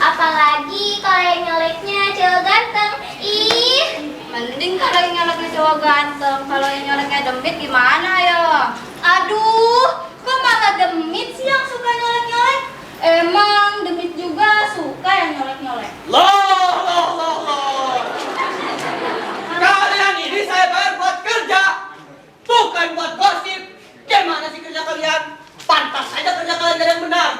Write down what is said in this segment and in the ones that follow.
Apalagi kalau yang nyoleknya cowok ganteng. Ih, Mending kalau yang nyoleknya cowok ganteng. Kalau yang nyoleknya demit gimana ya? aduh, kok malah demit sih yang suka nyolek-nyolek? Emang demit juga suka yang nyolek-nyolek? Loh. Kalian ini saya bayar buat kerja, bukan buat gosip. Gimana sih kerja kalian? Pantas saja kerja kalian tidak yang benar.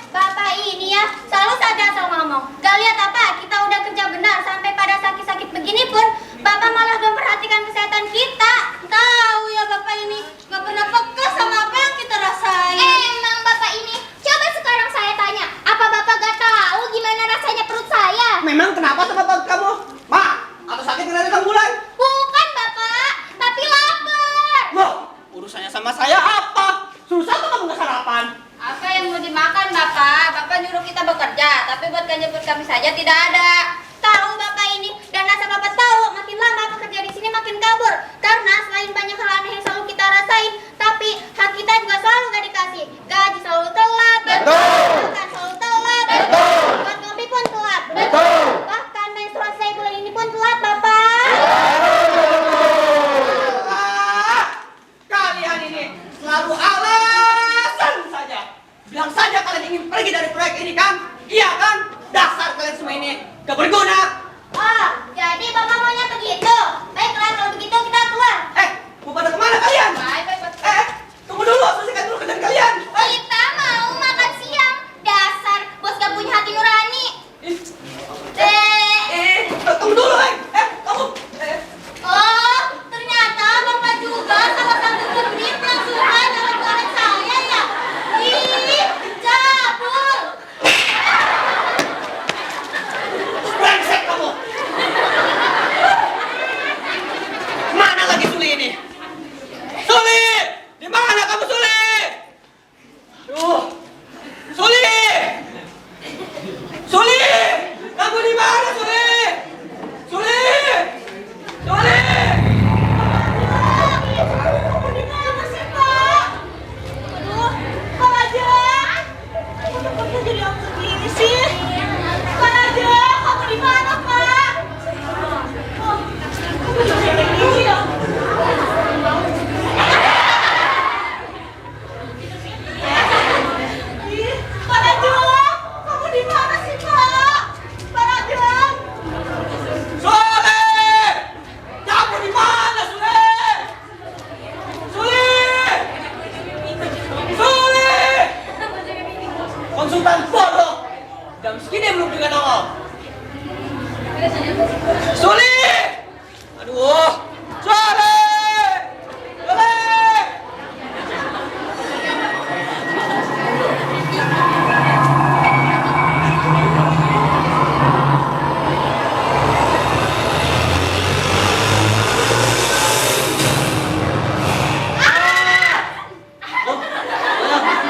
Bapak ini ya selalu saja asal ngomong. Gak lihat apa? Kita udah kerja benar sampai pada sakit-sakit begini pun Bapak malah memperhatikan kesehatan kita. Tahu ya Bapak ini nggak pernah peka sama apa yang kita rasain. Emang Bapak ini, coba sekarang saya tanya, apa Bapak gak tahu gimana rasanya perut saya? Memang kenapa sama perut kamu? Ma, atau sakit karena kamu bulan? Bukan Bapak, tapi lapar. Loh, urusannya sama saya apa? Susah tuh kamu nggak sarapan? Apa yang mau dimakan Bapak? Bapak nyuruh kita bekerja, tapi buat nyebut kami saja tidak ada. Tahu Bapak ini, dan asal Bapak tahu, makin lama bekerja di sini makin kabur. Karena selain banyak hal aneh yang selalu kita rasain, tapi hak kita juga selalu gak dikasih. Gaji selalu telat, makan selalu telat, buat ngopi pun telat, bahkan menstruasi saya bulan ini pun telat Bapak. Kalian ini selalu alasan saja. Bilang saja kalian ingin pergi dari proyek ini kan? Iya kan? Dasar kalian semua ini gak berguna. Oh, jadi Bapak maunya begitu? Baiklah, kalau begitu kita keluar. Mau pada kemana kalian? Tunggu dulu, selesaikan dulu kerjaan kalian. Kita mau makan siang. Dasar bos gak punya hati nurani. Tunggu dulu, kamu. Oh, ternyata Bapak juga salah satu demit yang suka nyolek-nyolek saya ya. Ih, cabul. Brengsek kamu. Mana lagi Suli ini? Suli! Di mana kamu Suli? Aduh. Suli! Suli! Kamu di mana Suli? Suli! Suli! Kamu di mana sih, Pak? Aduh, Pak Raja. Kok tempatnya jadi om segini sih? Pak Raja, kamu di mana, Pak? Oh, kamu jadi kayak gini ya? Ih, Pak Raja, kamu di mana sih, Pak? Pak Raja. Suli! Kamu di mana Suli? Suli! Suli! Konsultan bodoh. Jam segini belum juga nongol. Suli! Aduh, Suli! Suli!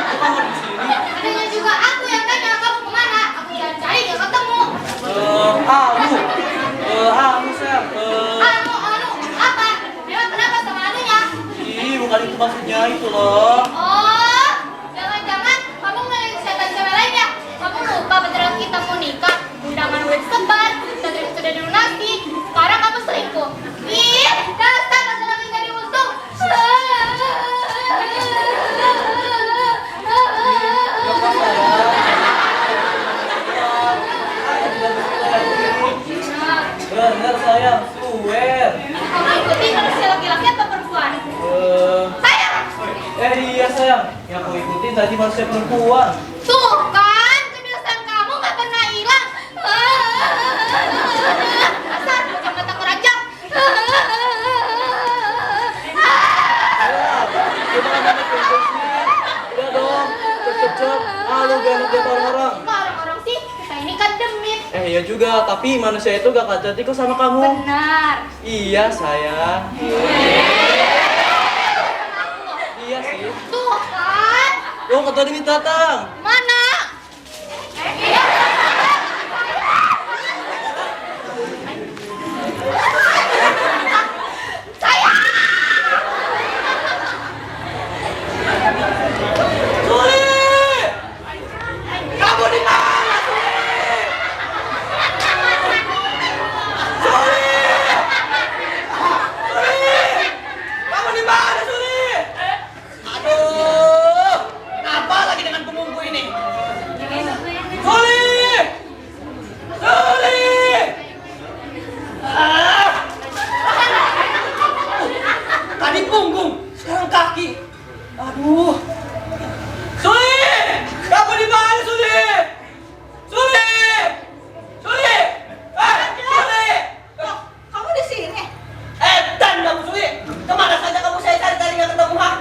Adanya juga aku yang tanya kamu kemana? Aku cari gak ketemu. Anu sayang, Apa? Memang kenapa sama anunya? bukan itu maksudnya itu loh. Oh, jangan-jangan kamu ngeliat kesehatan cewek lain ya? Kamu lupa beneran kita mau nikah? Undangan udah disebar, sudah dilunasi. Sekarang kamu selingkuh. Ih, dasar masalah yang jadi untung. Bener sayang, swear. Kamu ikutin manusia laki-laki atau perempuan? Saya. Iya sayang, yang aku ikutin tadi manusia perempuan. Tuh kan, kebiasaan kamu gak pernah hilang. Asal macam mata keranjang. Udah dong, cepet-cepet. Lu gak enak lihat orang-orang. Orang-orang sih, kita ini kan demit. Iya juga, tapi manusia itu gak hati kok sama kamu. Benar. Iya sayang. Iya sih. Tuh kan. Lo kata Demi datang. Mana? Saya. Suli! Kamu di mana Suli? Tadi punggung, sekarang kaki. Aduh. Suli! Kamu di mana, Suli? Suli! Suli! Suli! Kamu di sini? Dan kamu, Suli! Kemana saja kamu saya cari-cari nggak ketemu, ha?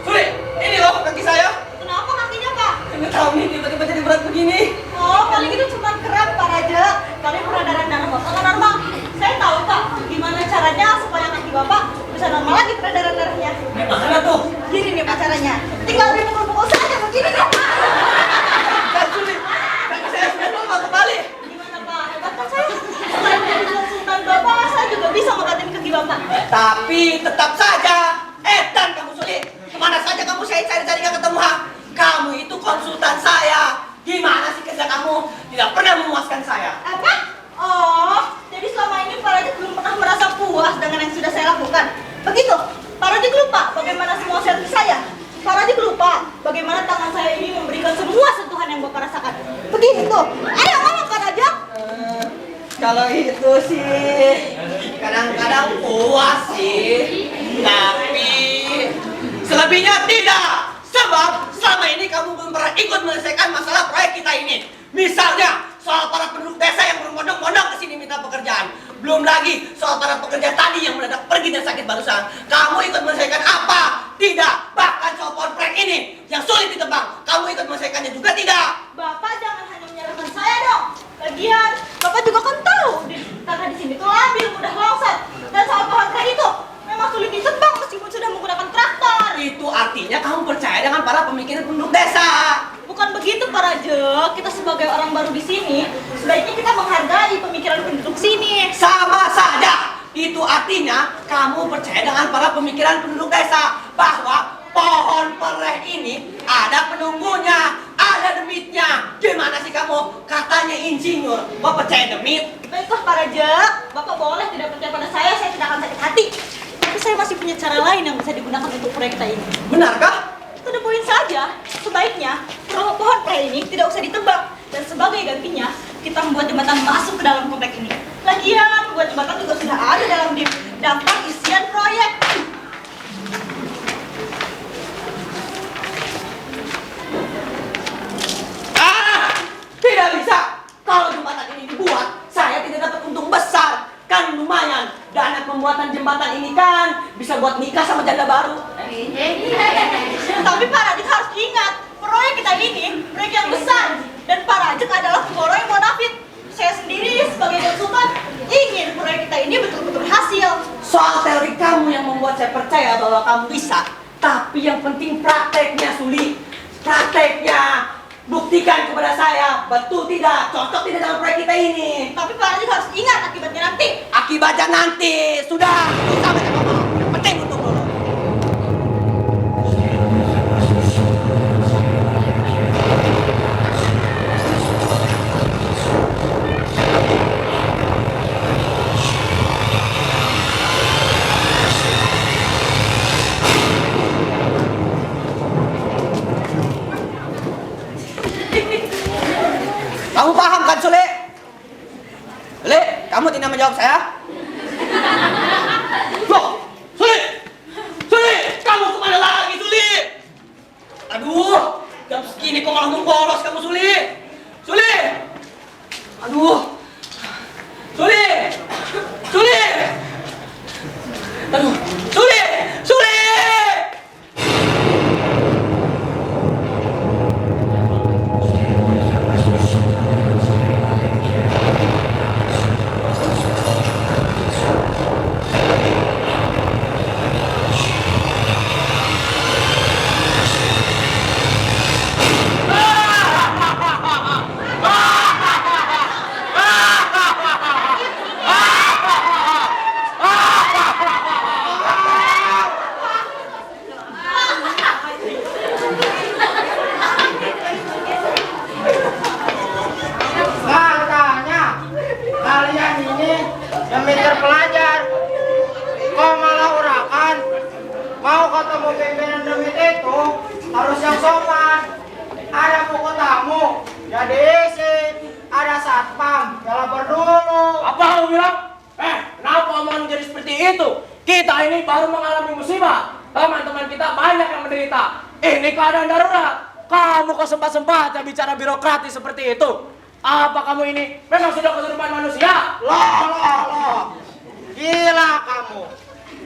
Suli! Ini loh kaki saya. Kenapa kakinya, Pak? Nggak tahu nih, tiba-tiba jadi berat begini. Oh, paling itu cuma kram, Pak Raja. Kali peredaran darah Bapak nggak normal. Saya tahu, Pak, gimana caranya supaya kaki Bapak bisa normal lagi peredaran darahnya. Gimana tuh? Gini nih, Pak, caranya. Tinggal dipukul-pukul saja begini, Pak. Kan, Suli! Kaki saya sudah normal kembali. Gimana, Pak? Hebat kan saya? Selain jadi konsultan Bapak, saya juga bisa ngobatin kaki Bapak. Tapi tetap saja, Dan kamu, Suli! Kemana saja kamu saya cari-cari nggak ketemu, ha? Kamu itu konsultan saya. Gimana sih kerja kamu? Tidak pernah memuaskan saya. Apa? Oh, jadi selama ini Pak Raja belum pernah merasa puas dengan yang sudah saya lakukan. Begitu? Pak Raja lupa bagaimana semua servis saya. Pak Raja lupa bagaimana tangan saya ini memberikan semua sentuhan yang Bapak rasakan. Begitu. Ayo ngomong, Pak Raja. Kalau itu sih kadang-kadang puas sih, tapi selebihnya tidak. Sebab selama ini kamu belum pernah ikut menyelesaikan masalah proyek kita ini. Misalnya soal para penduduk desa yang berbondong-bondong ke sini minta pekerjaan. Belum lagi soal para pekerja tadi yang mendadak pergi dan sakit barusan. Kamu ikut menyelesaikan apa? Tidak. Bahkan soal pohon proyek ini yang sulit ditebang, kamu ikut menyelesaikannya juga tidak. Bapak jangan hanya menyalahkan saya dong. Lagian, Bapak juga kan tahu karena di sini tuh labil, mudah longsor. Dan soal pohon proyek itu memang sulit ditebang meskipun sudah menggunakan traktor. Itu artinya kamu percaya dengan para pemikiran penduduk desa. Bukan begitu, Pak Raja. Kita sebagai orang baru di sini, sebaiknya kita menghargai pemikiran penduduk sini. Sama saja. Itu artinya kamu percaya dengan para pemikiran penduduk desa bahwa pohon pereh ini ada penunggunya, ada demitnya. Gimana sih kamu? Katanya insinyur, mau percaya demit? Baiklah, Pak Raja. Bapak boleh tidak percaya pada saya tidak akan sakit hati. Tapi saya masih punya cara lain yang bisa digunakan untuk proyek kita ini. Benarkah? To the point saja, sebaiknya pohon pereh ini tidak usah ditebang. Dan sebagai gantinya, kita membuat jembatan masuk ke dalam komplek ini. Lagian, membuat jembatan juga sudah ada dalam daftar isian proyek. Tidak bisa. Kalau jembatan ini dibuat, saya tidak dapat untung besar. Kan lumayan. Dana pembuatan jembatan ini kan bisa buat nikah sama janda baru. Tapi Pak Radik harus ingat, proyek kita ini proyek yang besar. Dan Pak Radik adalah pemborong yang bonafit. Saya sendiri sebagai konsultan ingin proyek kita ini betul-betul berhasil. Soal teori kamu yang membuat saya percaya bahwa kamu bisa. Tapi yang penting prakteknya, Suli. Prakteknya. Buktikan kepada saya, betul tidak, cocok tidak dalam proyek kita ini. Tapi Pak Radik harus ingat akibatnya nanti. Akibatnya nanti, sudah, bisa baca ngomong. Penting untuk dulu. Kamu paham kan, Sule? Sule, kamu tidak menjawab saya? Loh, Sule! Sule, kamu kemana lagi, Sule? Aduh, jam segini kok malah membolos kamu, Sule? Sule! Aduh! Sule! Sule! Aduh, Sule! Sule! harus yang sopan. Ada buku tamu, jadi isi. Ada satpam, ya lapor dulu. Apa kamu bilang? Kenapa omongan jadi seperti itu? Kita ini baru mengalami musibah. Teman-teman kita banyak yang menderita. Ini keadaan darurat. Kamu kok sempat-sempatnya bicara birokratis seperti itu? Apa kamu ini memang sudah kesurupan manusia? Loh. Gila kamu.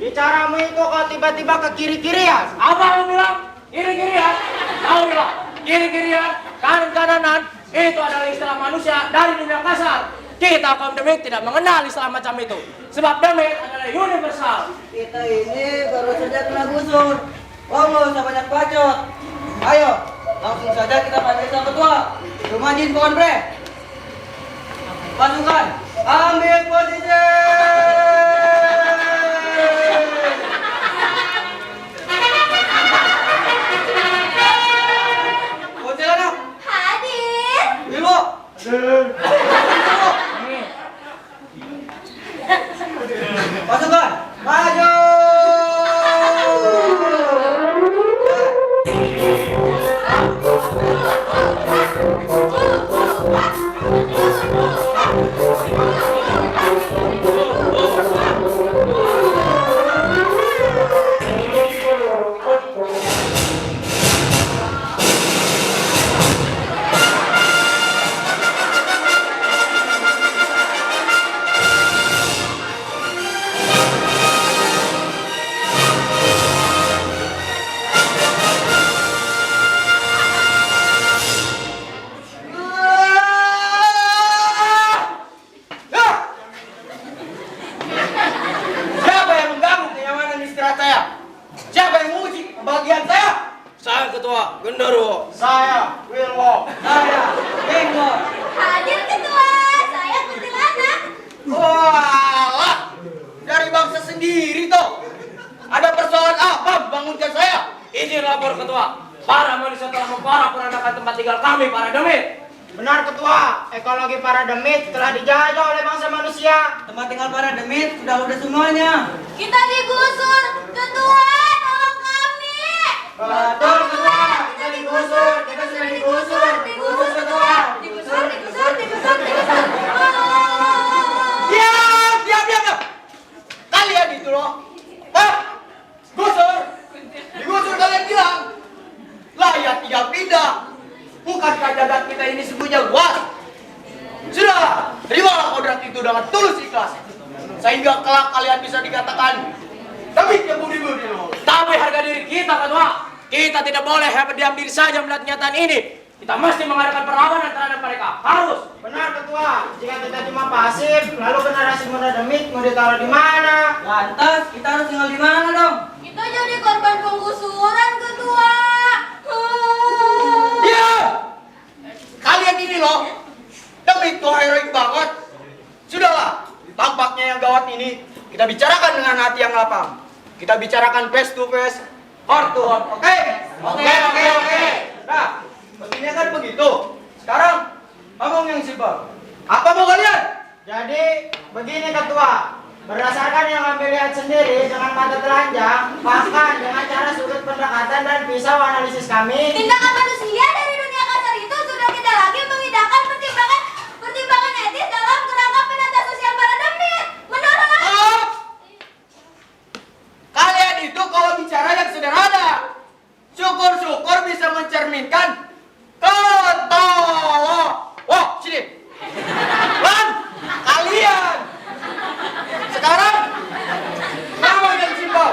Bicaramu itu kok tiba-tiba ke kiri-kirian. Apa kamu bilang? Kiri-kirian? Kamu bilang kiri-kirian, kanan-kananan. Itu adalah istilah manusia dari dunia kasar. Kita kaum demit tidak mengenal istilah macam itu. Sebab demit adalah universal. Kita ini baru saja kena gusur. Oh, nggak usah banyak bacot. Ayo, langsung saja kita panggil sang ketua. Rumajin bukan bre. Pasukan, ambil posisi. Bocil anak, Hadir. Wilu. Pasukan, maju. Siapa yang mengganggu kenyamanan istirahat saya? Siapa yang menguji kebahagiaan saya? Saya ketua Genderuwo. Saya, Wilwo. Saya, Bingo. Hadir ketua. Saya kuntilanak. Walah, dari bangsa sendiri toh. Ada persoalan apa bangunkan saya? Izin lapor ketua. Para manusia telah memporak-porandakan tempat tinggal kami, para demit. Benar ketua, ekologi para demit telah dijajah oleh bangsa manusia. Tempat tinggal para demit sudah ludes semuanya. Kita digusur. Ketua, tolong kami. Betul ketua, kita digusur, kita sudah digusur. Digusur ketua, Digusur. Digusur. Diam. Kalian itu loh. Hah? Gusur? Digusur kalian bilang? Layak tinggal pindah. Bukankah jagat kita ini sungguhnya luas? Sudah, terimalah kodrat itu dengan tulus ikhlas. Sehingga kelak kalian bisa dikatakan tapi budi-budi loh. Tapi harga diri kita, ketua. Kita tidak boleh berdiam diri saja melihat kenyataan ini. Kita mesti mengadakan perlawanan terhadap mereka. Harus. Benar ketua, jika kita cuma pasif, lalu generasi muda demit mau ditaruh di mana? Lantas kita harus tinggal di mana dong? Kita jadi korban penggusuran, ketua. Iya. Kalian ini loh, demit tuh heroik banget. Sudahlah, tampaknya yang gawat ini kita bicarakan dengan hati yang lapang. Kita bicarakan face to face, heart to heart. Oke? Oke. Nah, mestinya kan begitu. Sekarang ngomong yang simpel. Apa mau kalian? Jadi begini ketua, berdasarkan yang kami lihat sendiri dengan mata telanjang, bahkan dengan cara sudut pendekatan dan pisau analisis kami. Tindakan manusia dari dunia kasar itu sudah tidak lagi mengindahkan pertimbangan etis dalam kerangka penata sosial para demit. Menurut Kalian itu kalau bicara yang sederhana, syukur-syukur bisa mencerminkan ketolong. Wah, sini. Lan, kalian. Sekarang, nama yang simpel.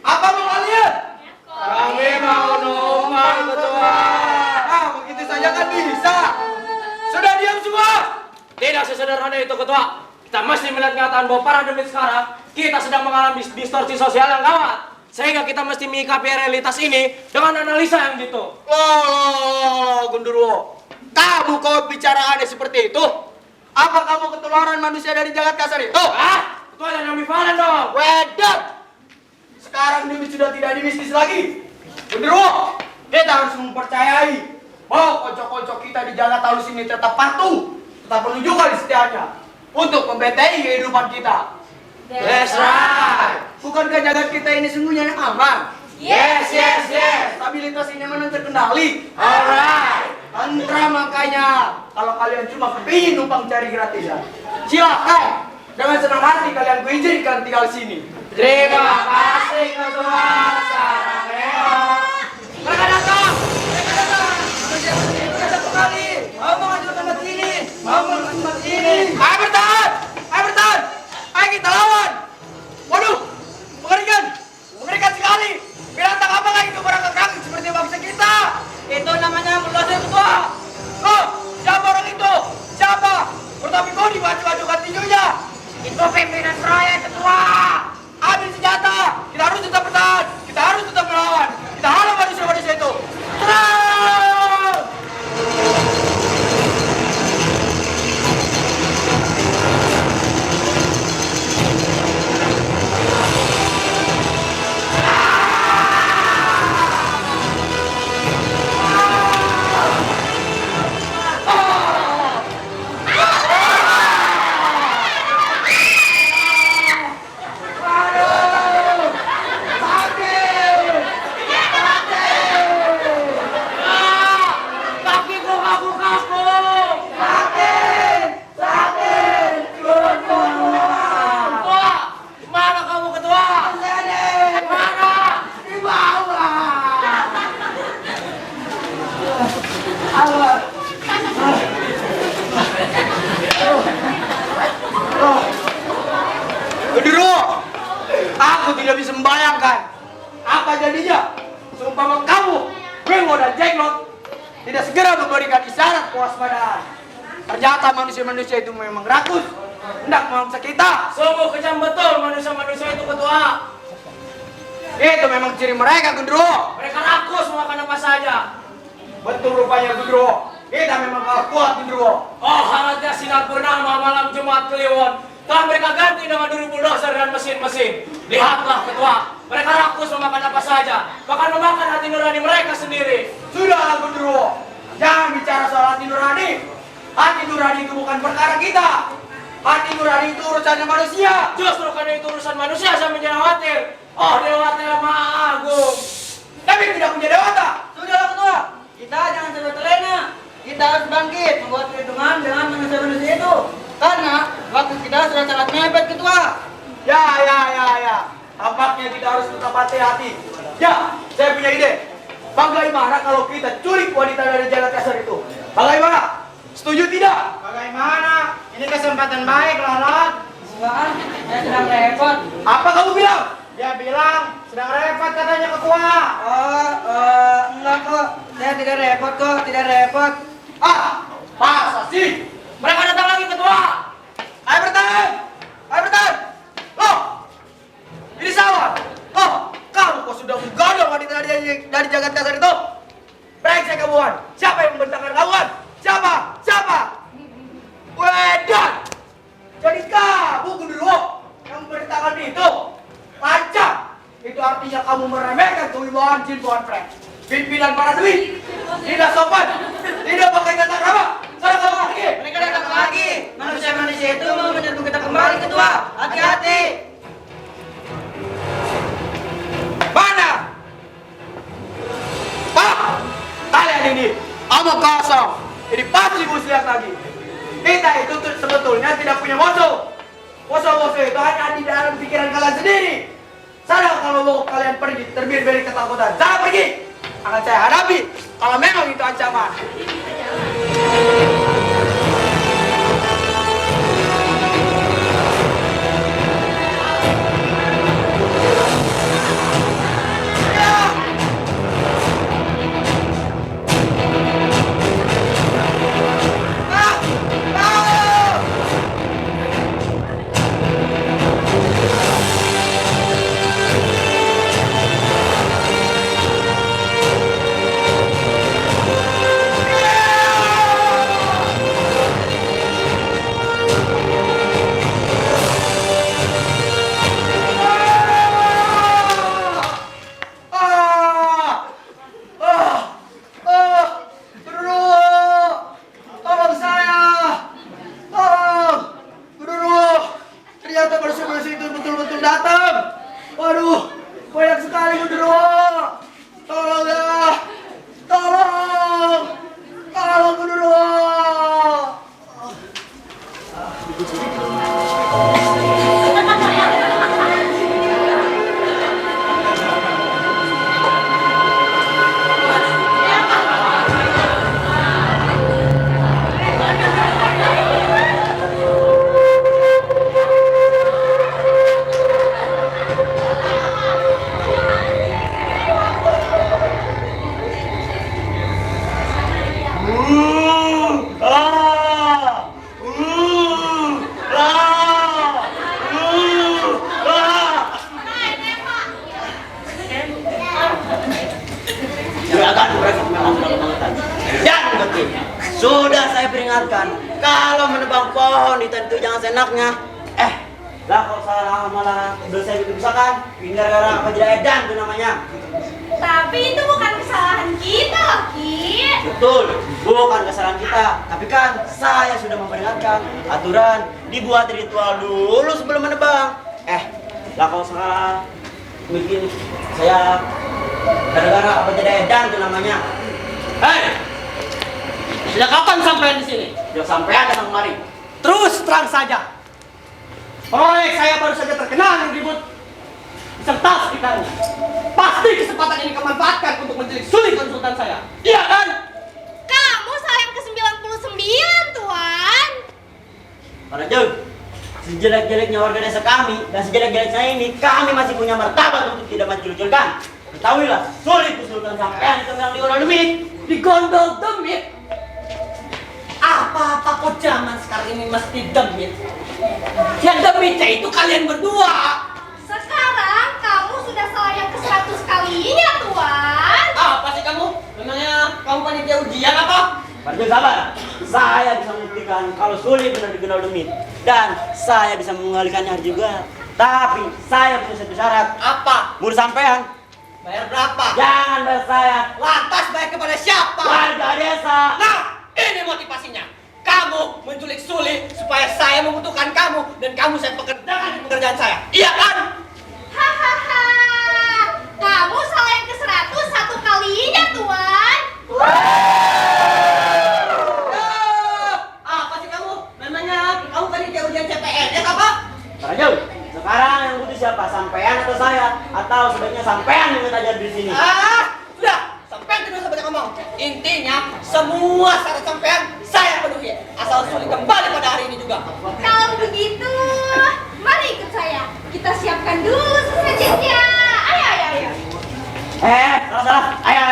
Apa mau kalian? Kami mau numpang ketua. Ah, begitu saja kan bisa. Sudah diam semua. Tidak sesederhana itu, ketua. Kita mesti melihat kenyataan bahwa para demit sekarang kita sedang mengalami distorsi sosial yang gawat. Sehingga kita mesti menyikapi realitas ini dengan analisa yang gitu. Loh, Gundurwo. Kamu kau bicara aneh seperti itu? Apa kamu ketularan manusia dari jagat kasar itu? Itu ada ambivalen dong. Wedat! Sekarang demit sudah tidak dimistis lagi. Gundurwo, kita harus mempercayai bahwa kocok-kocok kita di jagat halus ini tetap patuh, tetap menunjukkan kesetiaannya untuk membentengi kehidupan kita. That's right. Bukankah jagat kita ini sungguhnya yang aman? Yes. Stabilitas ini mana terkendali? Alright. Tantra makanya kalau kalian cuma kepingin numpang cari gratisan, silakan. Dengan senang hati kalian kuizinkan tinggal sini. Terima kasih ketua Sarangeo. Mereka datang. Sudah satu kali. Mau menghancurkan tempat ini. Mau menghancurkan tempat ini. Ayo bertahan! Ayo bertahan! Ayo kita lawan! Waduh! Mengerikan! Mengerikan sekali! Binatang apa lagi itu berangkat seperti bangsa kita? Itu namanya bulldozer ketua. Oh! Siapa orang itu? Siapa? Bertopi kodi baju-bajukan tinjunya! Itu pimpinan proyek ketua. Ambil senjata! Kita harus tetap bertahan! Kita harus tetap melawan! Kita halau manusia-manusia itu! Serang! Kakiku kaku-kaku. Ketua, mana kamu ketua? Mana? Di bawah. Gendero, aku tidak bisa membayangkan apa jadinya seumpama kamu, Bemo dan Jenglot tidak segera memberikan isyarat kewaspadaan. Ternyata manusia-manusia itu memang rakus, hendak memangsa kita. Sungguh kejam betul manusia-manusia itu ketua. Itu memang ciri mereka, Gendero. Mereka rakus makan apa saja. Betul rupanya, Gendero. Kita memang kalah kuat, Gendero. Oh, hangatnya sinar purnama malam Jumat Kliwon. Telah mereka ganti nama duri bulldozer dan mesin-mesin. Lihatlah ketua, mereka rakus memakan apa saja, bahkan memakan hati nurani mereka sendiri. Sudahlah, Gendero. Jangan bicara soal hati nurani. Hati nurani itu bukan perkara kita. Hati nurani itu urusannya manusia. Justru karena itu urusan manusia saya menjadi khawatir. Oh, Dewa yang Maha Agung. Tapi tidak punya dewata. Sudahlah ketua. Kita jangan sampai terlena. Kita harus bangkit membuat perhitungan dengan manusia-manusia itu. Karena waktu kita sudah sangat mepet ketua. Ya. Tampaknya kita harus tetap hati-hati. Ya, saya punya ide. Bagaimana kalau kita culik wanita dari jalan kasar itu? Bagaimana? Setuju tidak? Bagaimana? Ini kesempatan baik, Lalat. Enggak, saya sedang repot. Apa kamu bilang? Dia bilang sedang repot katanya ketua. Enggak kok. Saya tidak repot kok, tidak repot. Masa sih? Mereka datang lagi ketua. Ayo bertahan! Ayo bertahan! Loh! Ini sawah! Oh, kamu kok sudah menggodol wanita dari jagat kasar itu? Brengsek kamuan! Siapa yang membentangkan kamuan? Siapa? Wedan! Jadi kamu Gendero yang membentangkan itu? Lancang! Itu artinya kamu meremehkan kewibawaan Jin Tuan Frank. Pimpinan para dwi. Tidak sopan. Tidak pakai tata krama. Sana kamu pergi. Mereka datang lagi. Manusia-manusia itu mau menyerbu kita kembali ketua. Hati-hati. Mana? Kalian ini omong kosong. Ini pasti muslihat lagi. Kita itu sebetulnya tidak punya musuh. Musuh-musuh itu hanya di dalam pikiran kalian sendiri. Sana kalau mau kalian pergi terbir-biri ketakutan. Sana pergi. Akan saya hadapi kalau memang itu ancaman. sudah kebangetan. Dan betul, sudah saya peringatkan, kalau menebang pohon di itu jangan seenaknya. Lah kalau salah malah udah saya bisa-bisakan, ini gara-gara kejadian edan itu namanya. Tapi itu bukan kesalahan kita loh, Ki. Betul, bukan kesalahan kita. Tapi kan saya sudah memperingatkan aturan dibuat ritual dulu sebelum menebang. Lah kalau salah mungkin saya gara-gara kejadian edan itu namanya. Sejak kapan sampai di sini? Sudah sampai datang kemari. Terus terang saja. Proyek saya baru saja terkenal yang ribut beserta sekitarnya. Pasti kesempatan ini kamu manfaatkan untuk menculik sulit konsultan saya. Iya kan? Kamu sayang ke 99, Tuan. Para Jeng, sejelek-jeleknya warga desa kami dan sejelek-jelek saya ini, kami masih punya martabat untuk tidak menculik-culikan. Ketahuilah, sulit konsultan sampean itu yang digondol demit. Digondol demit? Apa-apa kok zaman sekarang ini mesti demit? Yang demitnya itu kalian berdua. Sekarang kamu sudah sayang ke 100 kalinya, Tuan. Apa sih kamu? Memangnya kamu panitia ujian apa? Para Jeng sabar, saya bisa membuktikan kalau sulit benar digondol demit. Dan saya bisa mengalihkannya juga. Tapi saya punya satu syarat. Apa? Menurut sampean, Bayar berapa? jangan bayar saya, Lantas bayar kepada siapa? warga desa. Nah, ini motivasinya. Kamu menculik Suli supaya saya membutuhkan kamu dan kamu saya pekerjakan di pekerjaan saya. Iya kan? Hahaha. Kamu sayang ke 100 satu kalinya, Tuan. Apa sih kamu? Memangnya kamu panitia ujian CPNS apa? Para Jeng, sekarang yang butuh siapa? Sampean atau saya? Atau sebaiknya sampean yang minta jadi di sini? Sudah. Sampean tidak usah banyak ngomong. Intinya semua syarat sampean saya penuhi. Asal Suli kembali pada hari ini juga. Kalau begitu, mari ikut saya. Kita siapkan dulu sesajennya. Ayo. Salah. Ayo.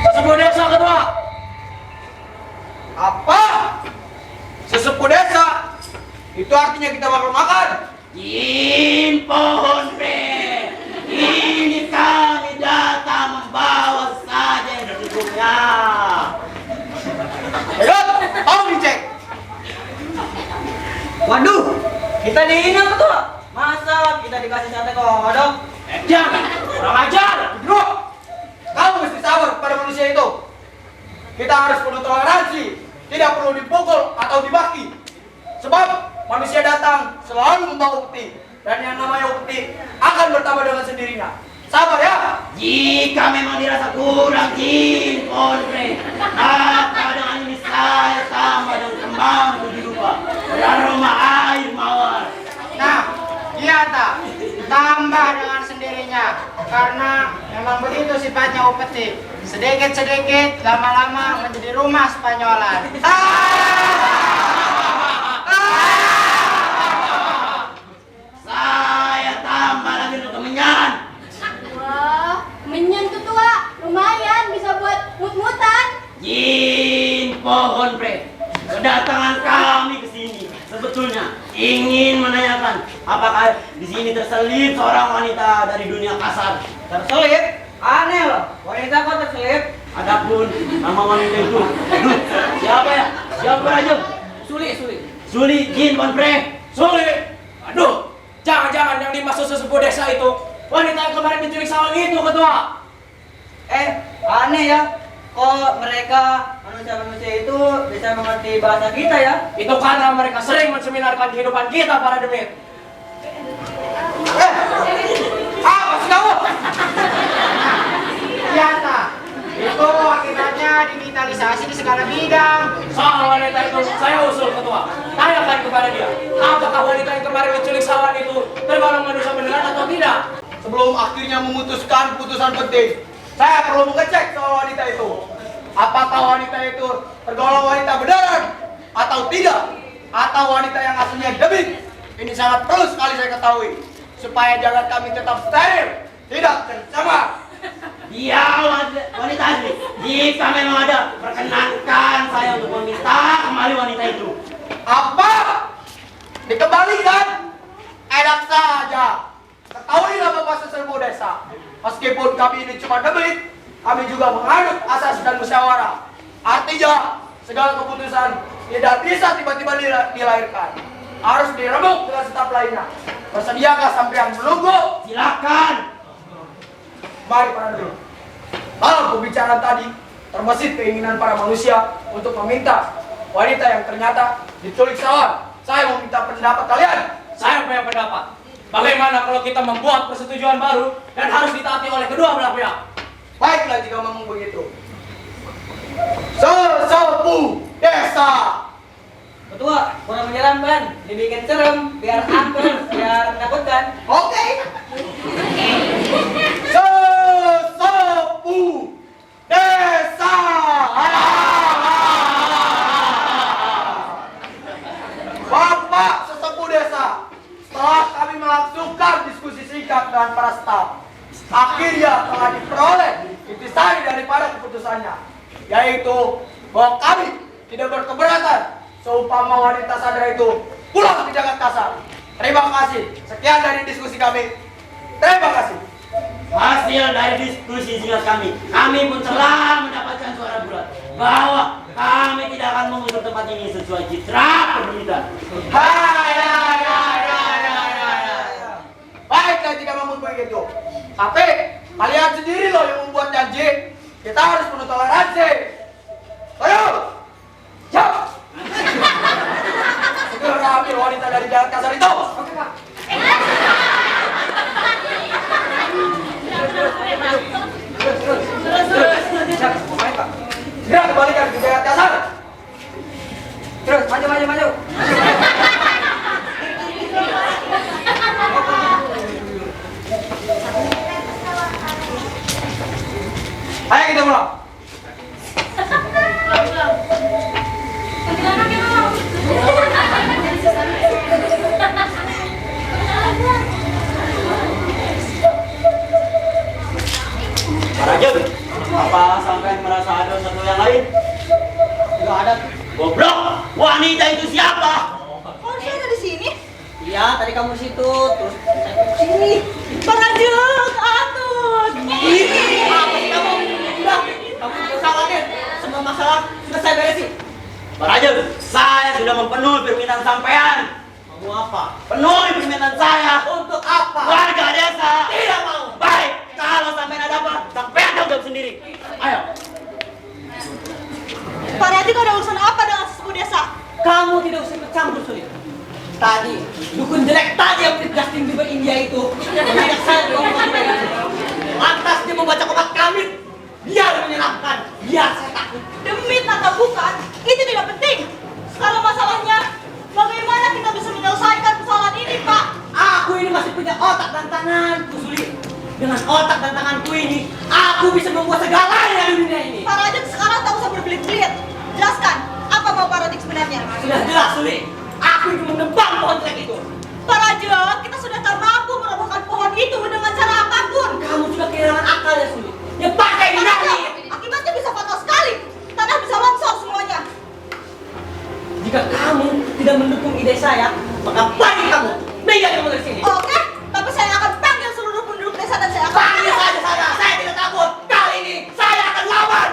Sesepuh desa kedua. Apa? Sesepuh desa? Itu artinya kita bakal makan. Jin pohon be, ini kami datang membawa saja yang secukupnya. Ayo, tolong dicek. Waduh, kita diingat ketua. Masa kita dikasih sate kodok? Jangan, kurang ajar. Bro, kamu mesti sabar pada manusia itu. Kita harus penuh toleransi, tidak perlu dipukul atau dibaki. Sebab manusia datang selalu membawa ukti, dan yang namanya ukti akan bertambah dengan sendirinya. Sabar ya. Jika memang dirasa kurang jin pohon be, maka dengan ini saya tambah dan kembang tujuh rupa beraroma air mawar. Nah, iya tak? Tambah dengan sendirinya. Karena memang begitu sifatnya upeti. Sedikit-sedikit, lama-lama menjadi rumah Spanyolan. Saya tambah lagi untuk menyan. Wah, menyen tuh tua. Lumayan bisa buat mut-mutan. Jin pohon pre, kedatangan kami ke sini sebetulnya ingin menanyakan apakah di sini terselip seorang wanita dari dunia kasar. Terselip? Aneh loh. Wanita kok terselip? Adapun nama wanita itu, aduh, siapa ya? Siapa aja? Suli Jin pohon pre. Suli. Aduh, jangan-jangan yang dimaksud sesepuh desa itu wanita yang kemarin diculik sawang itu ketua. Aneh ya. Kok mereka manusia-manusia itu bisa mengerti bahasa kita ya? Itu karena mereka sering menseminarkan kehidupan kita para demit. Apa sih kamu? Iya tak? Itu akibatnya digitalisasi di segala bidang. Soal wanita itu saya usul ketua. Tanyakan kepada dia, apakah wanita yang kemarin diculik sawang itu termasuk tidak? Sebelum akhirnya memutuskan keputusan penting, saya perlu mengecek soal wanita itu. Apakah wanita itu tergolong wanita beneran atau tidak? Atau wanita yang aslinya demit? Ini sangat perlu sekali saya ketahui, supaya jagat kami tetap steril, tidak tercemar. Dia wanita asli. Jika memang ada, perkenankan saya untuk meminta kembali wanita itu. Apa? Dikembalikan? Enak saja. Ketahuilah Bapak sesepuh desa, meskipun kami ini cuma demit, kami juga menganut asas dan musyawarah. Artinya, segala keputusan tidak bisa tiba-tiba dilahirkan. Harus diremuk dengan staf lainnya. Bersediakah sampean menunggu? Silakan. Mari para dulu. Dalam pembicaraan tadi, terbesit keinginan para manusia untuk meminta wanita yang ternyata diculik sawan. Saya meminta pendapat kalian. Saya punya pendapat. Bagaimana kalau kita membuat persetujuan baru dan harus ditaati oleh kedua belah pihak? Baiklah jika memang begitu. Sesepuh desa. Ketua, kurang menyeramkan, dibikin serem, biar angker, biar menakutkan. Oke. Sesepuh desa. Bapak sesepuh desa, setelah kami melangsungkan diskusi singkat dengan para staf, akhirnya telah diperoleh intisari daripada keputusannya, yaitu bahwa kami tidak berkeberatan seumpama wanita sadar itu pulang ke Jagat Kasar. Terima kasih. Sekian dari diskusi kami. Terima kasih. Hasil dari diskusi singkat kami pun telah mendapatkan suara bulat bahwa kami tidak akan mengusur tempat ini sesuai citra permintaan. Baiklah jika memang begitu. Tapi kalian sendiri loh yang membuat janji. Kita harus penuh toleransi. Ayo, jauh. Segera ambil wanita dari Jagat Kasar itu. Oke, Pak. Segera kembalikan ke Jagat Kasar. Terus, maju. Ayo kita mulai. Raja, apa sampai merasa ada satu yang lain? Tidak ada. Goblok, wanita itu siapa? Oh, saya ada di sini. Iya, tadi kamu di situ, terus saya ke sini. Pak Rajeng, atun. Apa sih kamu? Udah, kamu tidak usah khawatir. Semua masalah sudah saya beresin. Pak Raja, saya sudah memenuhi permintaan sampean. Mau apa? Penuhi permintaan saya. Untuk apa? Warga desa. Tidak mau. Baik, kalau sampean ada apa, sampean jawab sendiri. Ayo. Pak Rajeng ada urusan apa dengan sesepuh desa? Kamu tidak usah ikut campur, Sulit. Tadi, dukun jelek tadi yang Justin Bieber India itu mengajak saya ke rumah mereka. Lantas dia membaca komat kami. Biar menyenangkan, biar saya takut. Demit atau bukan, itu tidak penting. Sekarang masalahnya, bagaimana kita bisa menyelesaikan persoalan ini, Pak? Aku ini masih punya otak dan tanganku, Sulit. Dengan otak dan tanganku ini, aku bisa membuat segalanya di dunia ini. Pak Rajeng sekarang tak usah berbelit-belit. Jelaskan, apa mau Pak Rajeng sebenarnya? Sudah jelas, Sulit. Aku ingin menebang pohon jelek itu. Pak Rajeng, kita sudah tak mampu merobohkan pohon itu dengan cara apapun. Kamu sudah kehilangan akal ya, Sulit. Ya pakai dinami. Akibatnya bisa fatal sekali. Tanah bisa longsor semuanya. Jika kamu tidak mendukung ide saya, maka pergi kamu. Minggat kamu dari sini. Oke, tapi saya akan panggil seluruh penduduk desa dan saya akan Panggil saja saya tidak takut. Kali ini saya akan lawan.